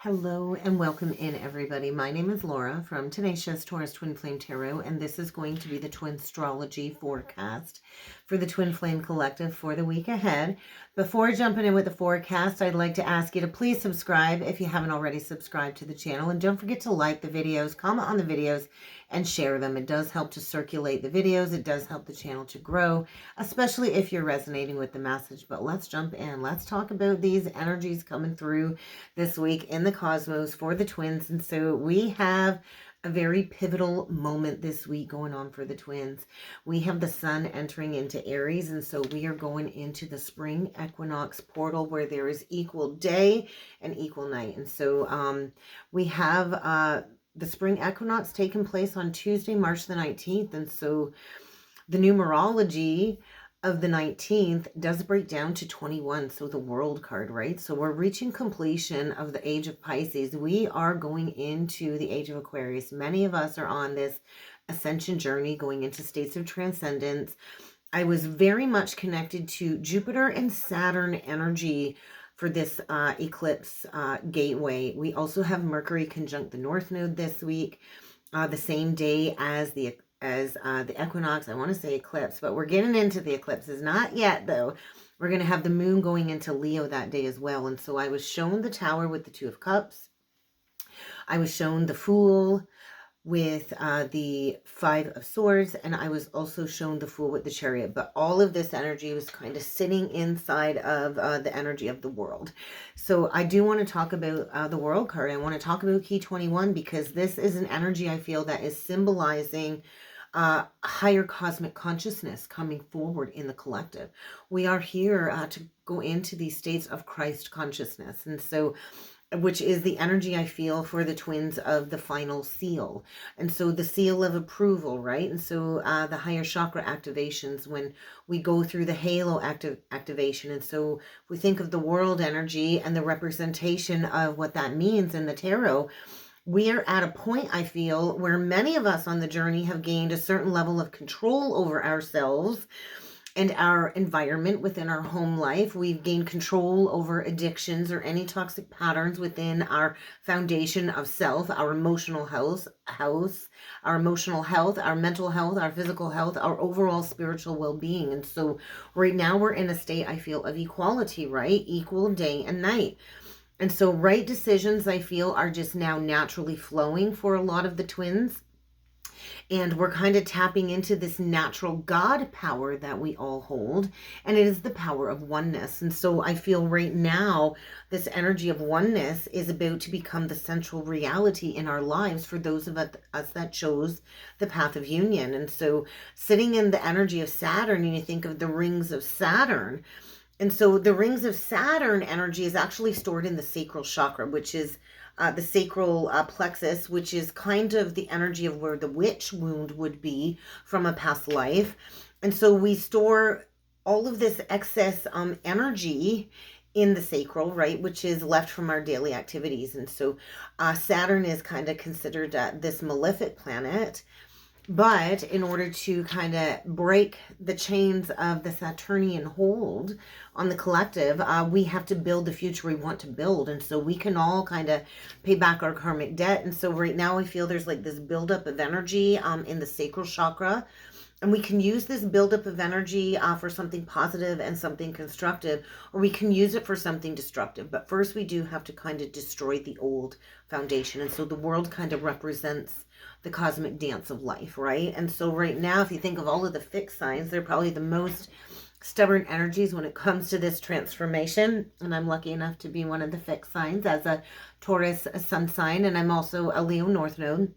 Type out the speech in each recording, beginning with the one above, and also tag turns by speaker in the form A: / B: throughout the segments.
A: Hello and welcome in, everybody. My name is Laura from Tenacious Taurus Twin Flame Tarot, and this is going to be the Twin Astrology forecast for the Twin Flame Collective for the week ahead. Before jumping in with the forecast, I'd like to ask you to please subscribe if you haven't already subscribed to the channel, and don't forget to like the videos, comment on the videos, and share them. It does help to circulate the videos. It does help the channel to grow, especially if you're resonating with the message. But let's jump in. Let's talk about these energies coming through this week in the cosmos for the twins. And so we have a very pivotal moment this week going on for the twins. We have the sun entering into Aries, and so we are going into the spring equinox portal where there is equal day and equal night. And so we have the spring equinox taking place on Tuesday, March the 19th. And so the numerology of the 19th does break down to 21, so the world card, right? So we're reaching completion of the age of Pisces. We are going into the age of Aquarius. Many of us are on this ascension journey, going into states of transcendence. I was very much connected to Jupiter and Saturn energy for this eclipse gateway. We also have Mercury conjunct the North Node this week, the same day as the equinox. I want to say eclipse, but we're getting into the eclipses. Not yet, though. We're going to have the moon going into Leo that day as well. And so I was shown the Tower with the Two of Cups. I was shown the Fool with the Five of Swords, and I was also shown the Fool with the Chariot. But all of this energy was kind of sitting inside of the energy of the world. So I do want to talk about the world card. I want to talk about Key 21 because this is an energy I feel that is symbolizing higher cosmic consciousness coming forward in the collective. We are here to go into these states of Christ consciousness. And so which is the energy I feel for the twins of the final seal. And so the seal of approval, right? And so the higher chakra activations when we go through the halo activation. And so we think of the world energy and the representation of what that means in the tarot. We are at a point, I feel, where many of us on the journey have gained a certain level of control over ourselves and our environment within our home life. We've gained control over addictions or any toxic patterns within our foundation of self, our emotional health, our emotional health, our mental health, our physical health, our overall spiritual well-being. And so right now we're in a state, I feel, of equality, right? Equal day and night. And so right decisions, I feel, are just now naturally flowing for a lot of the twins. And we're kind of tapping into this natural God power that we all hold. And it is the power of oneness. And so I feel right now, this energy of oneness is about to become the central reality in our lives for those of us that chose the path of union. And so sitting in the energy of Saturn, and you think of the rings of Saturn. And so the rings of Saturn energy is actually stored in the sacral chakra, which is the sacral plexus, which is kind of the energy of where the witch wound would be from a past life. And so we store all of this excess energy in the sacral, right, which is left from our daily activities. And so Saturn is kind of considered this malefic planet. But in order to kind of break the chains of the Saturnian hold on the collective, we have to build the future we want to build. And so we can all kind of pay back our karmic debt. And so right now I feel there's like this buildup of energy in the sacral chakra. And we can use this buildup of energy for something positive and something constructive, or we can use it for something destructive. But first we do have to kind of destroy the old foundation. And so the world kind of represents the cosmic dance of life, right? And so right now, if you think of all of the fixed signs, they're probably the most stubborn energies when it comes to this transformation. And I'm lucky enough to be one of the fixed signs as a Taurus sun sign, and I'm also a Leo North Node.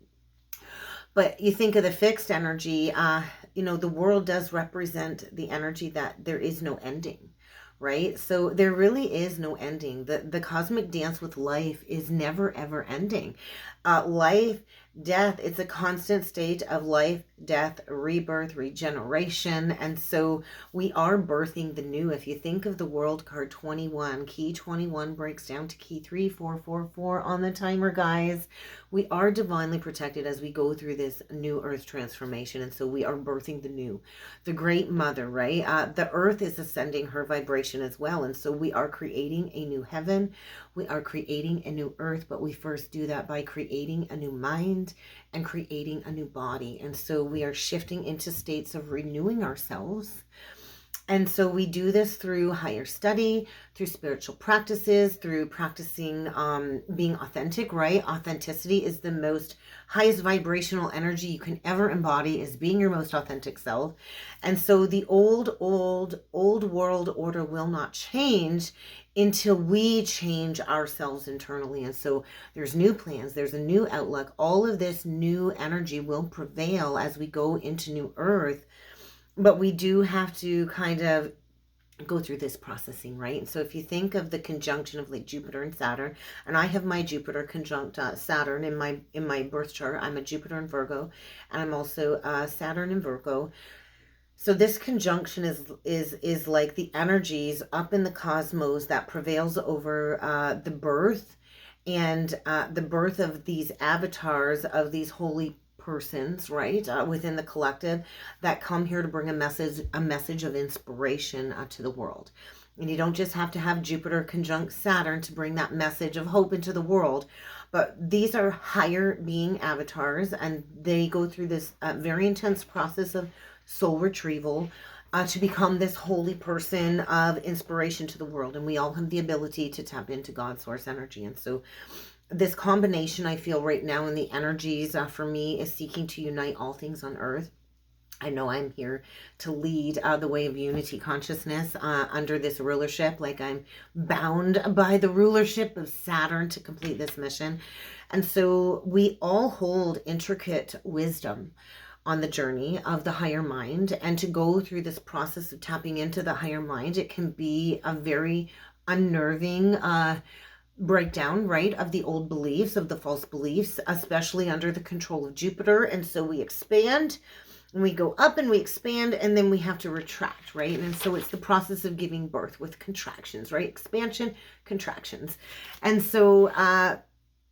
A: But you think of the fixed energy, the world does represent the energy that there is no ending, right? So there really is no ending. The cosmic dance with life is never, ever ending. Life Death, it's a constant state of life, death, rebirth, regeneration. And so we are birthing the new. If you think of the world card 21, key 21 breaks down to key 3444 on the timer, guys. We are divinely protected as we go through this new earth transformation. And so we are birthing the new, the great mother, right? The earth is ascending her vibration as well. And so we are creating a new heaven. We are creating a new earth, but we first do that by creating a new mind and creating a new body. And so we are shifting into states of renewing ourselves. And so we do this through higher study, through spiritual practices, through practicing being authentic, right? Authenticity is the most highest vibrational energy you can ever embody, is being your most authentic self. And so the old world order will not change until we change ourselves internally. And so there's new plans, there's a new outlook. All of this new energy will prevail as we go into new earth. But we do have to kind of go through this processing, right? And so if you think of the conjunction of like Jupiter and Saturn, and I have my Jupiter conjunct Saturn in my birth chart. I'm a Jupiter in Virgo, and I'm also Saturn in Virgo. So this conjunction is like the energies up in the cosmos that prevails over the birth and the birth of these avatars of these holy persons, right, within the collective, that come here to bring a message of inspiration to the world. And you don't just have to have Jupiter conjunct Saturn to bring that message of hope into the world, but these are higher being avatars, and they go through this very intense process of soul retrieval to become this holy person of inspiration to the world. And we all have the ability to tap into God's source energy. And so this combination, I feel right now in the energies for me, is seeking to unite all things on earth. I know I'm here to lead the way of unity consciousness under this rulership. Like, I'm bound by the rulership of Saturn to complete this mission. And so we all hold intricate wisdom on the journey of the higher mind. And to go through this process of tapping into the higher mind, it can be a very unnerving breakdown, right, of the old beliefs, of the false beliefs, especially under the control of Jupiter. And so we expand, and we go up and we expand, and then we have to retract, right? And so it's the process of giving birth with contractions, right? Expansion, contractions. And so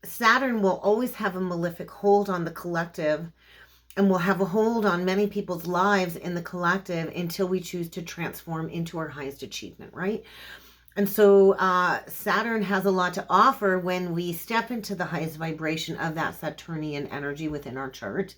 A: Saturn will always have a malefic hold on the collective, and will have a hold on many people's lives in the collective until we choose to transform into our highest achievement, right? And so Saturn has a lot to offer when we step into the highest vibration of that Saturnian energy within our chart.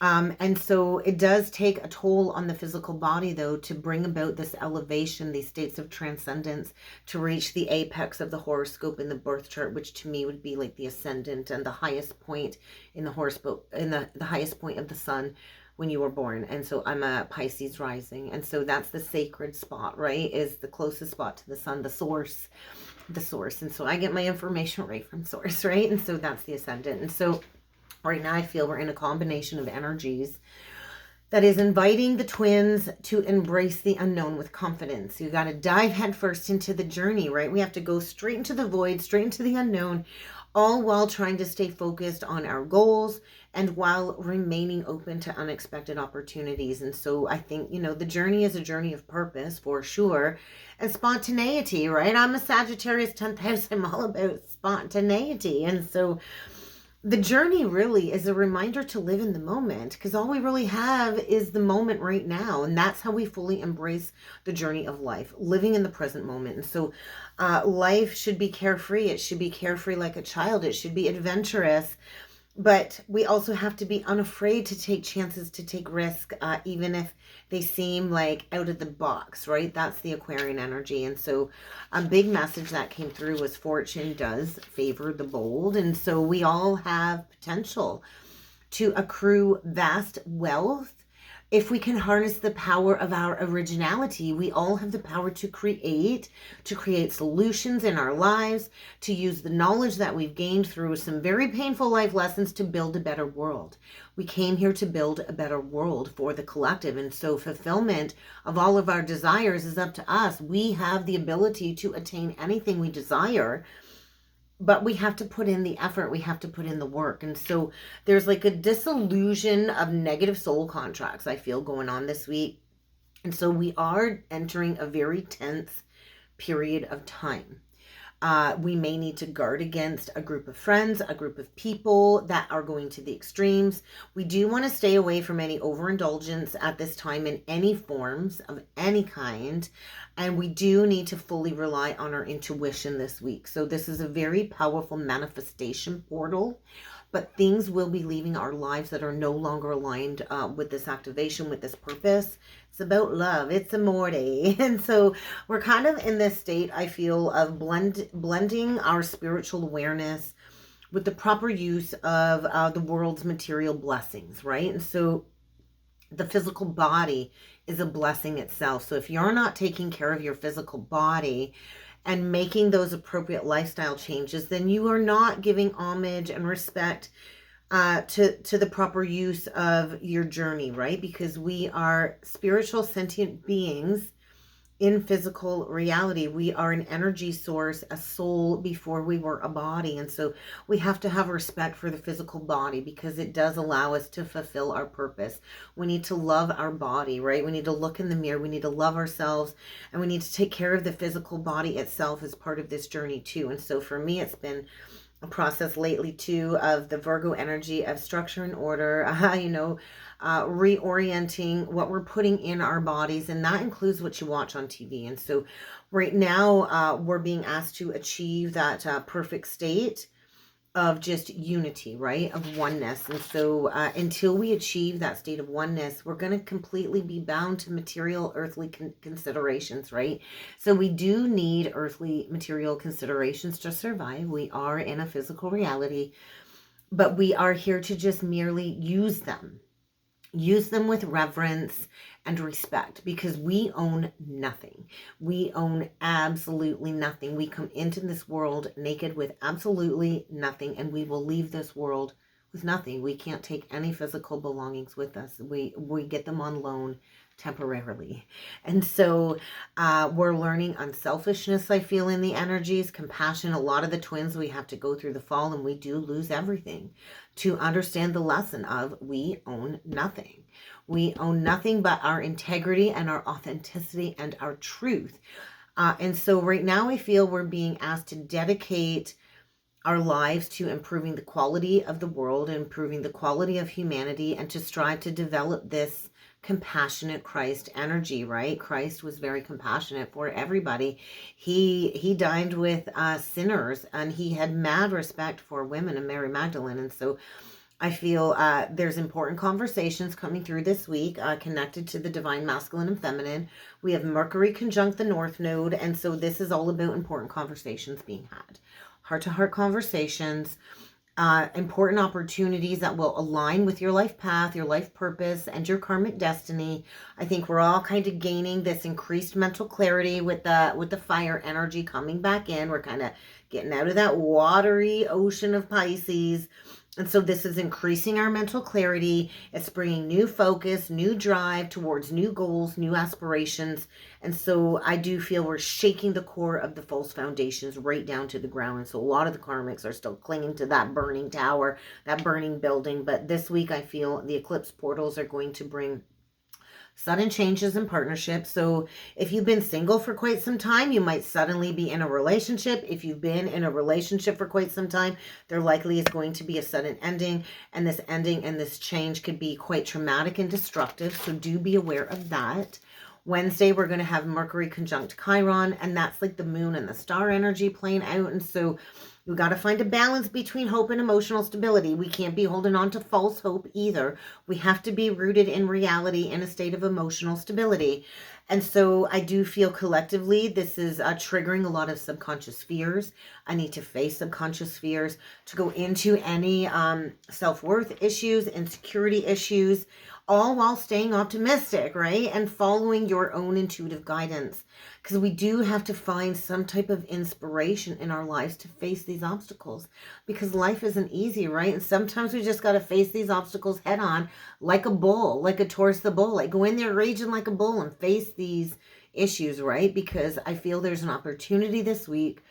A: And so it does take a toll on the physical body, though, to bring about this elevation, these states of transcendence, to reach the apex of the horoscope in the birth chart, which to me would be like the ascendant and the highest point in the horoscope, in the highest point of the sun when you were born. And so I'm a Pisces rising. And so that's the sacred spot, right? Is the closest spot to the sun, the source. And so I get my information right from source, right? And so that's the ascendant. And so right now I feel we're in a combination of energies that is inviting the twins to embrace the unknown with confidence. You got to dive headfirst into the journey, right? We have to go straight into the void, straight into the unknown, all while trying to stay focused on our goals and while remaining open to unexpected opportunities. And so I think, you know, the journey is a journey of purpose for sure, and spontaneity, right? I'm a Sagittarius 10th house. I'm all about spontaneity. And so the journey really is a reminder to live in the moment, because all we really have is the moment right now. And that's how we fully embrace the journey of life, living in the present moment. And so life should be carefree. It should be carefree like a child. It should be adventurous. But we also have to be unafraid to take chances, to take risk, even if they seem like out of the box, right? That's the Aquarian energy. And so a big message that came through was fortune does favor the bold. And so we all have potential to accrue vast wealth. If we can harness the power of our originality, we all have the power to create solutions in our lives, to use the knowledge that we've gained through some very painful life lessons to build a better world. We came here to build a better world for the collective. And so fulfillment of all of our desires is up to us. We have the ability to attain anything we desire but we have to put in the effort, we have to put in the work. And so there's like a dissolution of negative soul contracts, I feel, going on this week. And so we are entering a very tense period of time. We may need to guard against a group of friends, a group of people that are going to the extremes. We do want to stay away from any overindulgence at this time in any forms of any kind. And we do need to fully rely on our intuition this week. So this is a very powerful manifestation portal, but things will be leaving our lives that are no longer aligned with this activation, with this purpose. It's about love. It's amore. And so we're kind of in this state, I feel, of blending our spiritual awareness with the proper use of the world's material blessings, right? And so the physical body is a blessing itself. So if you're not taking care of your physical body and making those appropriate lifestyle changes, then you are not giving homage and respect to the proper use of your journey, right? Because we are spiritual sentient beings in physical reality. We are an energy source, a soul before we were a body. And so we have to have respect for the physical body because it does allow us to fulfill our purpose. We need to love our body, right? We need to look in the mirror. We need to love ourselves, and we need to take care of the physical body itself as part of this journey too. And so for me, it's been a process lately too of the Virgo energy of structure and order, reorienting what we're putting in our bodies, and that includes what you watch on TV. And so right now we're being asked to achieve that perfect state of just unity, right? Of oneness. And so until we achieve that state of oneness, we're going to completely be bound to material earthly considerations, right? So we do need earthly material considerations to survive. We are in a physical reality, but we are here to just merely use them. Use them with reverence and respect, because we own nothing. We own absolutely nothing. We come into this world naked with absolutely nothing, and we will leave this world with nothing. We can't take any physical belongings with us. We get them on loan temporarily. And so we're learning unselfishness, I feel, in the energies, compassion. A lot of the twins, we have to go through the fall and we do lose everything to understand the lesson of we own nothing. We own nothing but our integrity and our authenticity and our truth. And so right now I feel we're being asked to dedicate our lives to improving the quality of the world, improving the quality of humanity, and to strive to develop this compassionate Christ energy, right? Christ was very compassionate for everybody. He dined with sinners, and he had mad respect for women and Mary Magdalene. And so I feel there's important conversations coming through this week connected to the divine masculine and feminine. We have Mercury conjunct the North Node, and so this is all about important conversations being had. Heart-to-heart conversations, important opportunities that will align with your life path, your life purpose, and your karmic destiny. I think we're all kind of gaining this increased mental clarity with the fire energy coming back in. We're kind of getting out of that watery ocean of Pisces. And so this is increasing our mental clarity. It's bringing new focus, new drive towards new goals, new aspirations. And so I do feel we're shaking the core of the false foundations right down to the ground. And so a lot of the karmics are still clinging to that burning tower, that burning building. But this week I feel the eclipse portals are going to bring sudden changes in partnerships. So if you've been single for quite some time, you might suddenly be in a relationship. If you've been in a relationship for quite some time, there likely is going to be a sudden ending. And this ending and this change could be quite traumatic and destructive. So do be aware of that. Wednesday, we're going to have Mercury conjunct Chiron, and that's like the moon and the star energy playing out. And so we got to find a balance between hope and emotional stability. We can't be holding on to false hope either. We have to be rooted in reality in a state of emotional stability. And so I do feel collectively this is triggering a lot of subconscious fears. I need to face subconscious fears to go into any self-worth issues, insecurity issues, all while staying optimistic, right? And following your own intuitive guidance. Because we do have to find some type of inspiration in our lives to face these obstacles. Because life isn't easy, right? And sometimes we just got to face these obstacles head on, like a bull, like a Taurus the bull. Like go in there raging like a bull and face these issues, right? Because I feel there's an opportunity this week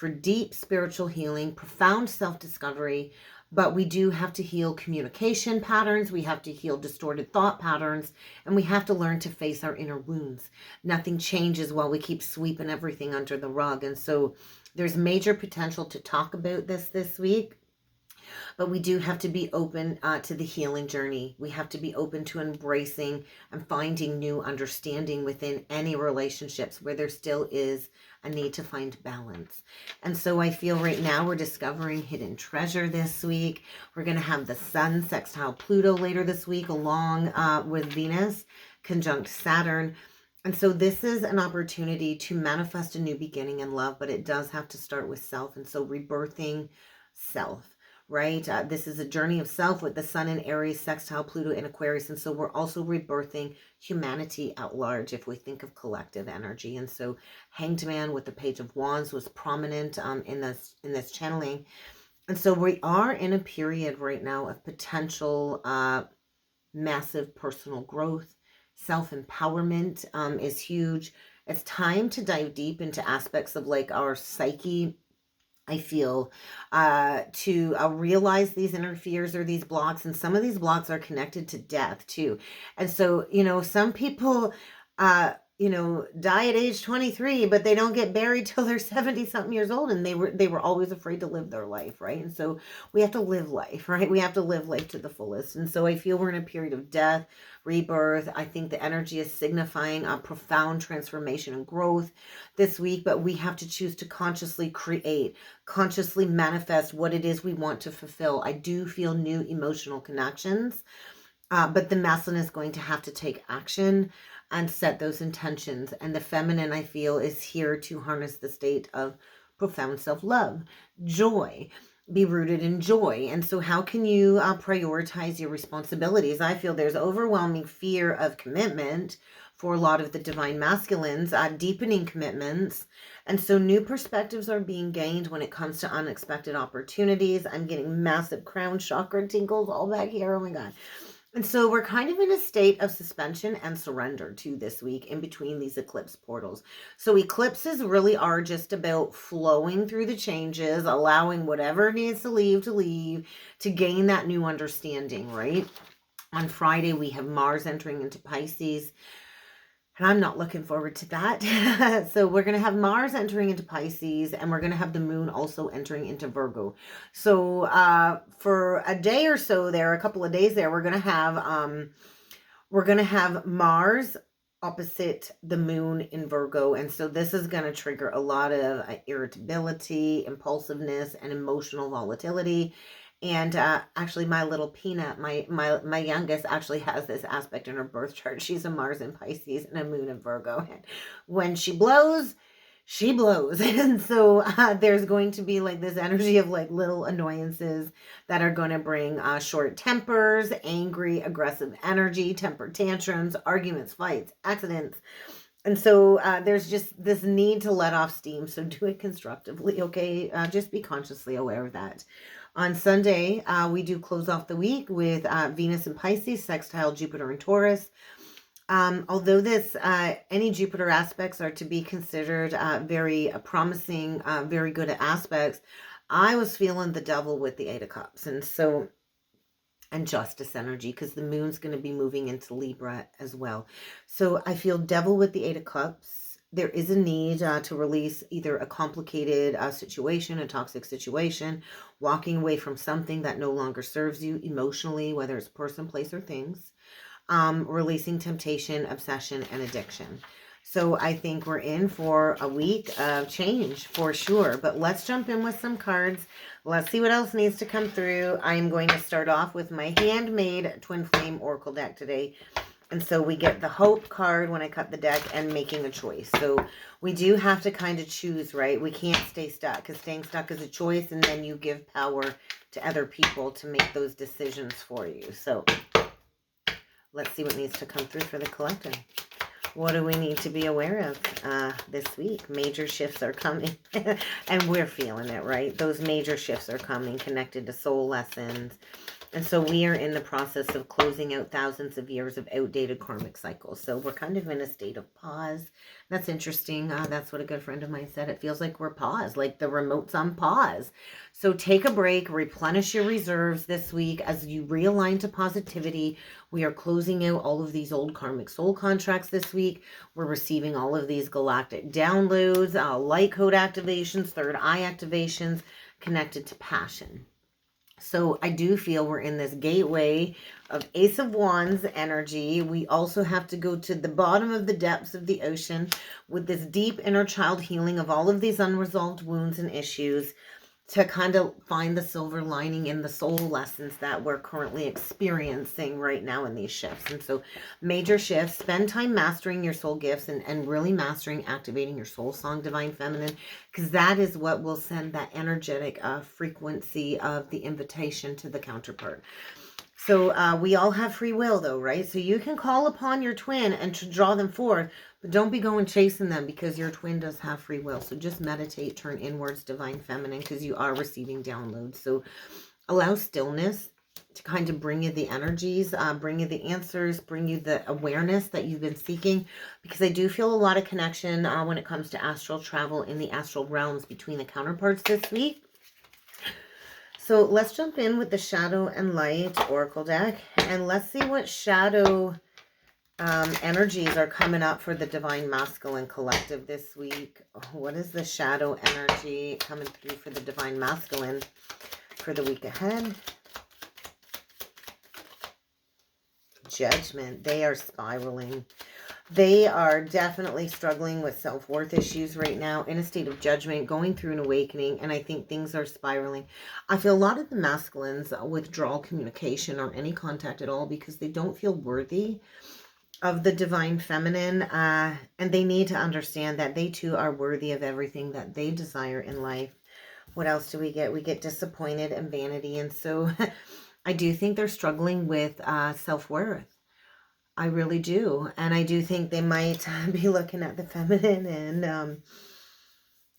A: for deep spiritual healing, profound self-discovery, but we do have to heal communication patterns. We have to heal distorted thought patterns, and we have to learn to face our inner wounds. Nothing changes while we keep sweeping everything under the rug. And so there's major potential to talk about this week. But we do have to be open to the healing journey. We have to be open to embracing and finding new understanding within any relationships where there still is a need to find balance. And so I feel right now we're discovering hidden treasure this week. We're going to have the Sun sextile Pluto later this week, along with Venus conjunct Saturn. And so this is an opportunity to manifest a new beginning in love, but it does have to start with self. And so rebirthing self. Right? This is a journey of self with the Sun in Aries, sextile Pluto in Aquarius. And so we're also rebirthing humanity at large if we think of collective energy. And so Hanged Man with the Page of Wands was prominent in this channeling. And so we are in a period right now of potential massive personal growth. Self-empowerment is huge. It's time to dive deep into aspects of like our psyche, I feel, to realize these inner fears or these blocks. And some of these blocks are connected to death too. And so, some people, die at age 23, but they don't get buried till they're 70 something years old. And they were always afraid to live their life. Right. And so we have to live life, right? We have to live life to the fullest. And so I feel we're in a period of death, rebirth. I think the energy is signifying a profound transformation and growth this week, but we have to choose to consciously create, consciously manifest what it is we want to fulfill. I do feel new emotional connections, but the masculine is going to have to take action and set those intentions. And the feminine, I feel, is here to harness the state of profound self-love, joy, be rooted in joy. And so how can you prioritize your responsibilities? I feel there's overwhelming fear of commitment for a lot of the divine masculines, deepening commitments. And so new perspectives are being gained when it comes to unexpected opportunities. I'm getting massive crown chakra tingles all back here. Oh my God. And so we're kind of in a state of suspension and surrender to this week in between these eclipse portals. So eclipses really are just about flowing through the changes, allowing whatever needs to leave to gain that new understanding, right? On Friday, we have Mars entering into Pisces. And I'm not looking forward to that. So we're going to have Mars entering into Pisces, and we're going to have the moon also entering into Virgo. So for a day or so there, a couple of days there, we're going to have Mars opposite the moon in Virgo. And so this is going to trigger a lot of irritability, impulsiveness, and emotional volatility. And actually, my little Peanut, my youngest, actually has this aspect in her birth chart. She's a Mars in Pisces and a moon in Virgo. And when she blows, she blows. And so there's going to be like this energy of like little annoyances that are going to bring short tempers, angry, aggressive energy, temper tantrums, arguments, fights, accidents. And so there's just this need to let off steam. So do it constructively, okay? Just be consciously aware of that. On Sunday, we do close off the week with Venus and Pisces, sextile Jupiter and Taurus. Although any Jupiter aspects are to be considered very promising, very good aspects, I was feeling the devil with the Eight of Cups. And justice energy, because the moon's going to be moving into Libra as well. So I feel devil with the Eight of Cups. There is a need to release either a complicated situation, a toxic situation, walking away from something that no longer serves you emotionally, whether it's person, place, or things, releasing temptation, obsession, and addiction. So I think we're in for a week of change for sure. But let's jump in with some cards. Let's see what else needs to come through. I'm going to start off with my handmade Twin Flame Oracle deck today. And so we get the Hope card when I cut the deck and making a choice. So we do have to kind of choose, right? We can't stay stuck, because staying stuck is a choice, and then you give power to other people to make those decisions for you. So let's see what needs to come through for the collective. What do we need to be aware of this week? Major shifts are coming, and we're feeling it, right? Those major shifts are coming, connected to soul lessons, And so we are in the process of closing out thousands of years of outdated karmic cycles. So we're kind of in a state of pause. That's interesting. That's what a good friend of mine said. It feels like we're paused, like the remote's on pause. So take a break, replenish your reserves this week as you realign to positivity. We are closing out all of these old karmic soul contracts this week. We're receiving all of these galactic downloads, light code activations, third eye activations connected to passion. So I do feel we're in this gateway of Ace of Wands energy. We also have to go to the bottom of the depths of the ocean with this deep inner child healing of all of these unresolved wounds and issues to kind of find the silver lining in the soul lessons that we're currently experiencing right now in these shifts. And so major shifts, spend time mastering your soul gifts and really mastering activating your soul song, Divine Feminine, because that is what will send that energetic frequency of the invitation to the counterpart. So we all have free will though, right? So you can call upon your twin and to draw them forth, but don't be going chasing them because your twin does have free will. So just meditate, turn inwards, Divine Feminine, because you are receiving downloads. So allow stillness to kind of bring you the energies, bring you the answers, bring you the awareness that you've been seeking, because I do feel a lot of connection when it comes to astral travel in the astral realms between the counterparts this week. So let's jump in with the Shadow and Light Oracle deck, and let's see what shadow energies are coming up for the Divine Masculine Collective this week. What is the shadow energy coming through for the Divine Masculine for the week ahead? Judgment. They are spiraling. They are definitely struggling with self-worth issues right now, in a state of judgment, going through an awakening, and I think things are spiraling. I feel a lot of the masculines withdraw communication or any contact at all because they don't feel worthy of the Divine Feminine, and they need to understand that they too are worthy of everything that they desire in life. What else do we get? We get disappointed and vanity, and so I do think they're struggling with self-worth. I really do. And I do think they might be looking at the feminine and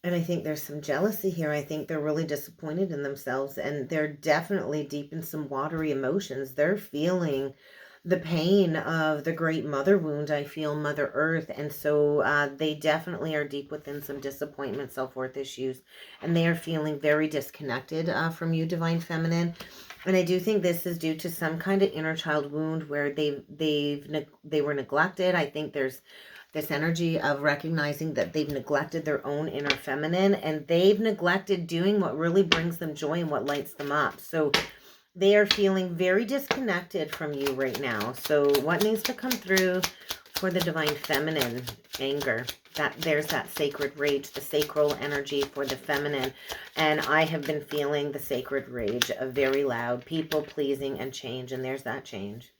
A: I think there's some jealousy here. I think they're really disappointed in themselves and they're definitely deep in some watery emotions. They're feeling the pain of the great mother wound. I feel Mother Earth. And so they definitely are deep within some disappointment, self-worth issues. And they are feeling very disconnected from you, Divine Feminine. And I do think this is due to some kind of inner child wound where they were neglected. I think there's this energy of recognizing that they've neglected their own inner feminine and they've neglected doing what really brings them joy and what lights them up. So they are feeling very disconnected from you right now. So what needs to come through for the Divine Feminine? Anger. There's that sacred rage, the sacral energy for the feminine. And I have been feeling the sacred rage of very loud people pleasing and change. And there's that change.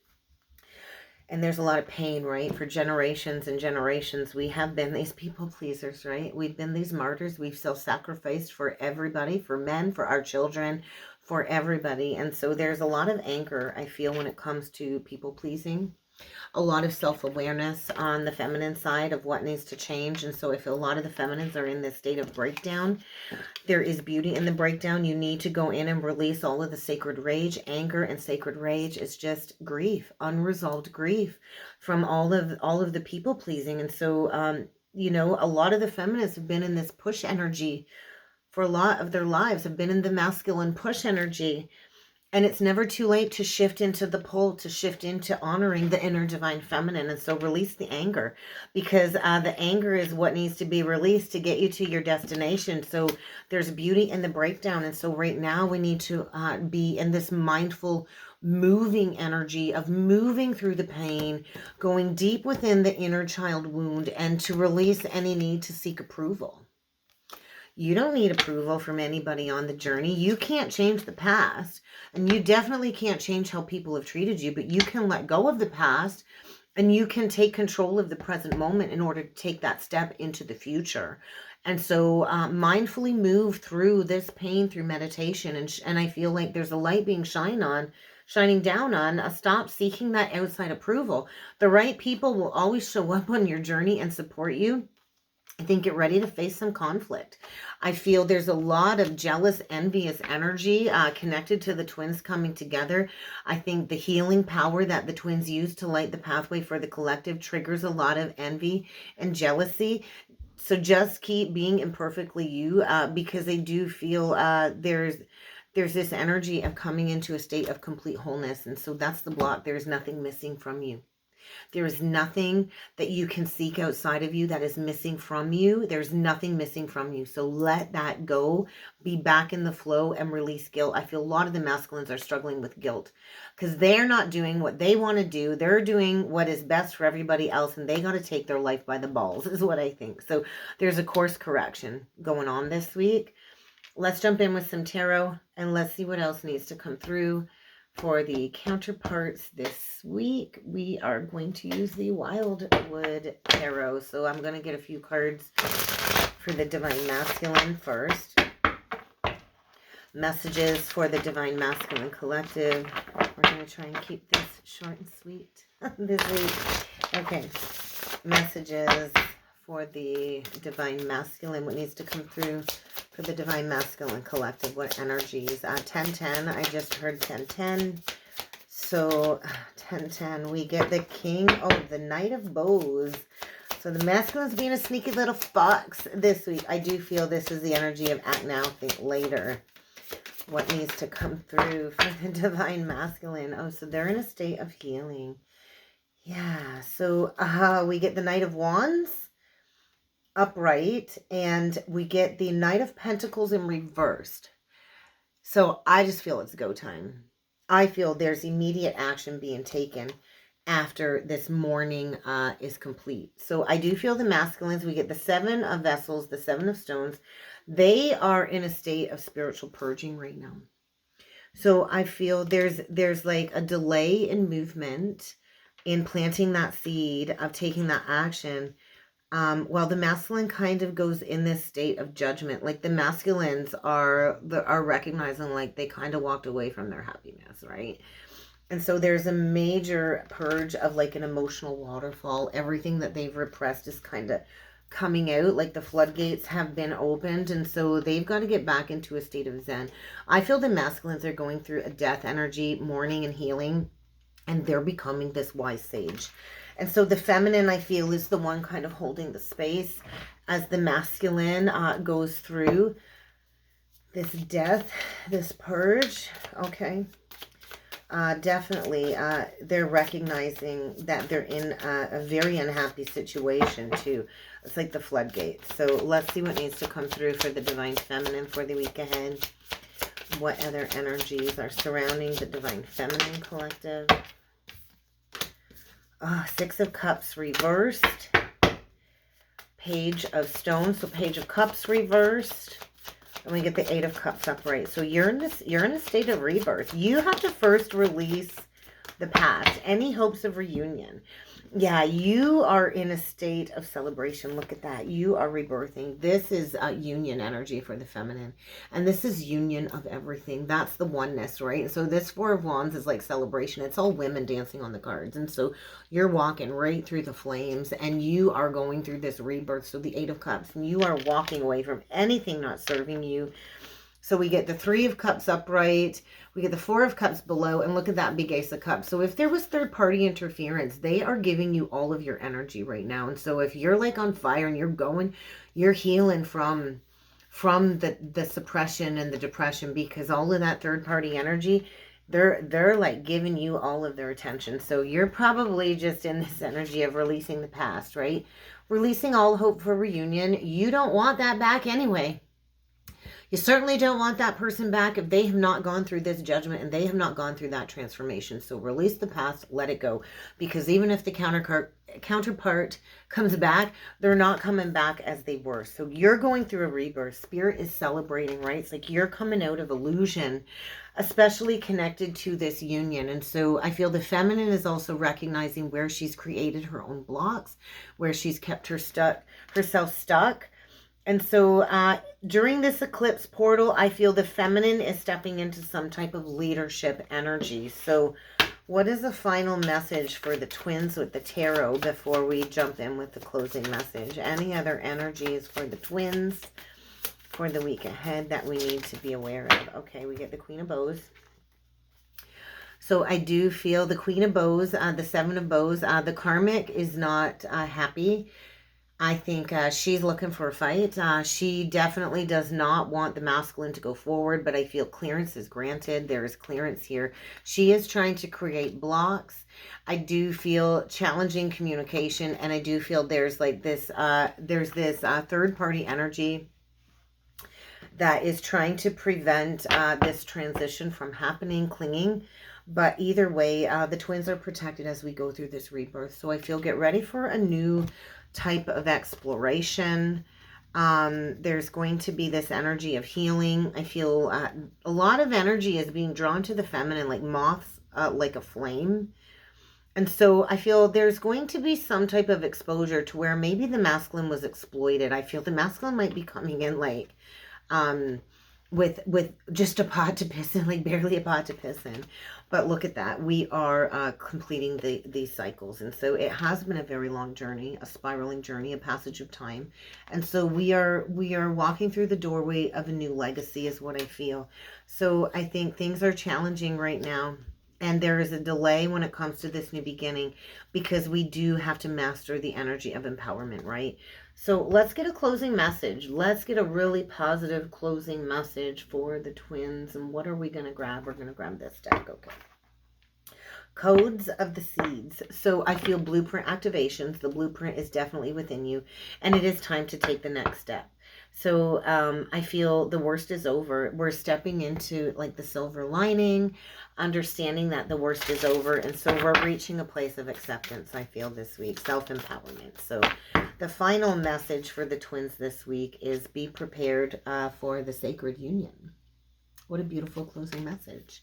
A: And there's a lot of pain, right? For generations and generations, we have been these people pleasers, right? We've been these martyrs. We've self-sacrificed for everybody, for men, for our children, for everybody. And so there's a lot of anger, I feel, when it comes to people pleasing. A lot of self-awareness on the feminine side of what needs to change. And so I feel a lot of the feminines are in this state of breakdown. There is beauty in the breakdown. You need to go in and release all of the sacred rage. Anger and sacred rage is just grief, unresolved grief from all of the people pleasing. And so, you know, a lot of the feminists have been in this push energy for a lot of their lives, have been in the masculine push energy. And it's never too late to shift into the pull, to shift into honoring the inner Divine Feminine. And so release the anger, because the anger is what needs to be released to get you to your destination. So there's beauty in the breakdown. And so right now we need to be in this mindful, moving energy of moving through the pain, going deep within the inner child wound, and to release any need to seek approval. You don't need approval from anybody on the journey. You can't change the past, and you definitely can't change how people have treated you, but you can let go of the past and you can take control of the present moment in order to take that step into the future. And so mindfully move through this pain through meditation. And I feel like there's a light being shining down on. Stop seeking that outside approval. The right people will always show up on your journey and support you. I think get ready to face some conflict. I feel there's a lot of jealous, envious energy connected to the twins coming together. I think the healing power that the twins use to light the pathway for the collective triggers a lot of envy and jealousy. So just keep being imperfectly you, because I do feel there's this energy of coming into a state of complete wholeness. And so that's the block. There's nothing missing from you. There is nothing that you can seek outside of you that is missing from you. There's nothing missing from you. So let that go. Be back in the flow and release guilt. I feel a lot of the masculines are struggling with guilt because they're not doing what they want to do. They're doing what is best for everybody else, and they got to take their life by the balls, is what I think. So there's a course correction going on this week. Let's jump in with some tarot and let's see what else needs to come through. For the counterparts this week, we are going to use the Wildwood Tarot. So I'm going to get a few cards for the Divine Masculine first. Messages for the Divine Masculine Collective. We're going to try and keep this short and sweet this week. Okay. Messages for the Divine Masculine. What needs to come through for the Divine Masculine Collective? What energies? 10-10. I just heard 10-10. So 10-10. We get the King. Oh, the Knight of Bows. So the masculine's being a sneaky little fox this week. I do feel this is the energy of act now, think later. What needs to come through for the Divine Masculine? Oh, so they're in a state of healing. Yeah. So we get the Knight of Wands upright, and we get the Knight of Pentacles in reversed. So I just feel it's go time. I feel there's immediate action being taken after this mourning is complete. So I do feel the masculines, we get the Seven of Vessels, the Seven of Stones. They are in a state of spiritual purging right now. So I feel there's like a delay in movement, in planting that seed, of taking that action. While the masculine kind of goes in this state of judgment, like the masculines are recognizing like they kind of walked away from their happiness, right? And so there's a major purge of like an emotional waterfall. Everything that they've repressed is kind of coming out, like the floodgates have been opened, and so they've got to get back into a state of zen. I feel the masculines are going through a death energy, mourning and healing, and they're becoming this wise sage. And so the feminine, I feel, is the one kind of holding the space as the masculine goes through this death, this purge. Okay. Definitely, they're recognizing that they're in a very unhappy situation too. It's like the floodgates. So let's see what needs to come through for the Divine Feminine for the week ahead. What other energies are surrounding the Divine Feminine Collective? Six of Cups reversed. Page of Stones. So Page of Cups reversed. And we get the Eight of Cups upright. So you're in a state of rebirth. You have to first release the past. Any hopes of reunion. Yeah, you are in a state of celebration. Look at that. You are rebirthing. This is union energy for the feminine. And this is union of everything. That's the oneness, right? So this Four of Wands is like celebration. It's all women dancing on the cards. And so you're walking right through the flames, and you are going through this rebirth. So the Eight of Cups, and you are walking away from anything not serving you. So we get the Three of Cups upright. We get the Four of Cups below. And look at that big Ace of Cups. So if there was third-party interference, they are giving you all of your energy right now. And so if you're like on fire and you're healing from the suppression and the depression, because all of that third-party energy, they're like giving you all of their attention. So you're probably just in this energy of releasing the past, right? Releasing all hope for reunion. You don't want that back anyway. You certainly don't want that person back if they have not gone through this judgment and they have not gone through that transformation. So release the past, let it go. Because even if the counterpart comes back, they're not coming back as they were. So you're going through a rebirth. Spirit is celebrating, right? It's like you're coming out of illusion, especially connected to this union. And so I feel the feminine is also recognizing where she's created her own blocks, where she's kept herself stuck. And so during this eclipse portal, I feel the feminine is stepping into some type of leadership energy. So What is the final message for the twins with the tarot before we jump in with the closing message? Any other energies for the twins for the week ahead that we need to be aware of? Okay, we get the Queen of Bows. So I do feel the Queen of Bows, the Seven of Bows, the karmic is not happy. I think she's looking for a fight. She definitely does not want the masculine to go forward, but I feel clearance is granted. There is clearance here. She is trying to create blocks. I do feel challenging communication, and I do feel there's like this, third-party energy that is trying to prevent this transition from happening, clinging. But either way, the twins are protected as we go through this rebirth. So I feel get ready for a new type of exploration. There's going to be this energy of healing. I feel a lot of energy is being drawn to the feminine, like moths, like a flame. And so I feel there's going to be some type of exposure to where maybe the masculine was exploited. I feel the masculine might be coming in like with just a pot to piss in, like barely a pot to piss in. But look at that. We are completing these cycles. And so it has been a very long journey, a spiraling journey, a passage of time. And so we are walking through the doorway of a new legacy is what I feel. So I think things are challenging right now. And there is a delay when it comes to this new beginning because we do have to master the energy of empowerment, right? So let's get a closing message. Let's get a really positive closing message for the twins. And what are we going to grab? We're going to grab this deck. Okay. Codes of the seeds. So I feel blueprint activations. The blueprint is definitely within you. And it is time to take the next step. So I feel the worst is over. We're stepping into like the silver lining, understanding that the worst is over. And so we're reaching a place of acceptance, I feel, this week. Self-empowerment. So the final message for the twins this week is be prepared for the sacred union. What a beautiful closing message.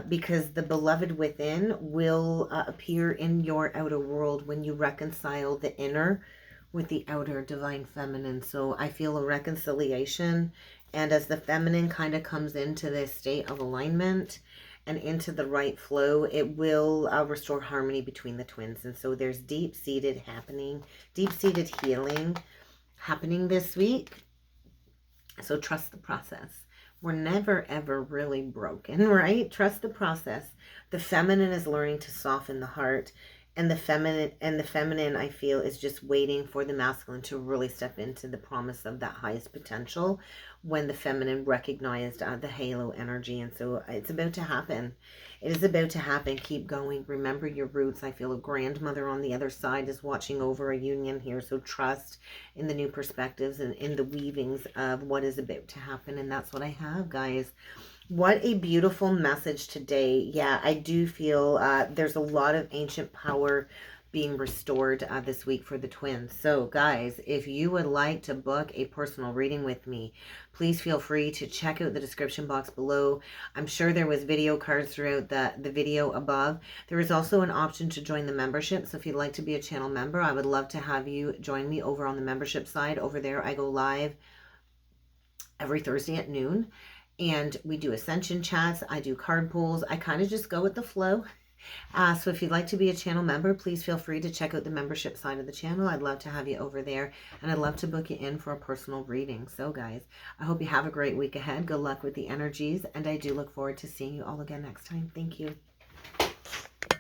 A: Because the beloved within will appear in your outer world when you reconcile the inner with the outer divine feminine. So I feel a reconciliation. And as the feminine kind of comes into this state of alignment and into the right flow, it will restore harmony between the twins. And so there's deep-seated healing happening this week. So trust the process. We're never, ever really broken, right? Trust the process. The feminine is learning to soften the heart. And the feminine, I feel, is just waiting for the masculine to really step into the promise of that highest potential when the feminine recognized the halo energy. And so it's about to happen. It is about to happen. Keep going. Remember your roots. I feel a grandmother on the other side is watching over a union here. So trust in the new perspectives and in the weavings of what is about to happen. And that's what I have, guys. What a beautiful message today. Yeah, I do feel there's a lot of ancient power being restored this week for the twins. So guys, if you would like to book a personal reading with me, please feel free to check out the description box below. I'm sure there was video cards throughout the video above. There is also an option to join the membership. So if you'd like to be a channel member, I would love to have you join me over on the membership side. Over there, I go live every Thursday at noon. And we do ascension chats. I do card pulls. I kind of just go with the flow. So if you'd like to be a channel member, please feel free to check out the membership side of the channel. I'd love to have you over there. And I'd love to book you in for a personal reading. So guys, I hope you have a great week ahead. Good luck with the energies. And I do look forward to seeing you all again next time. Thank you.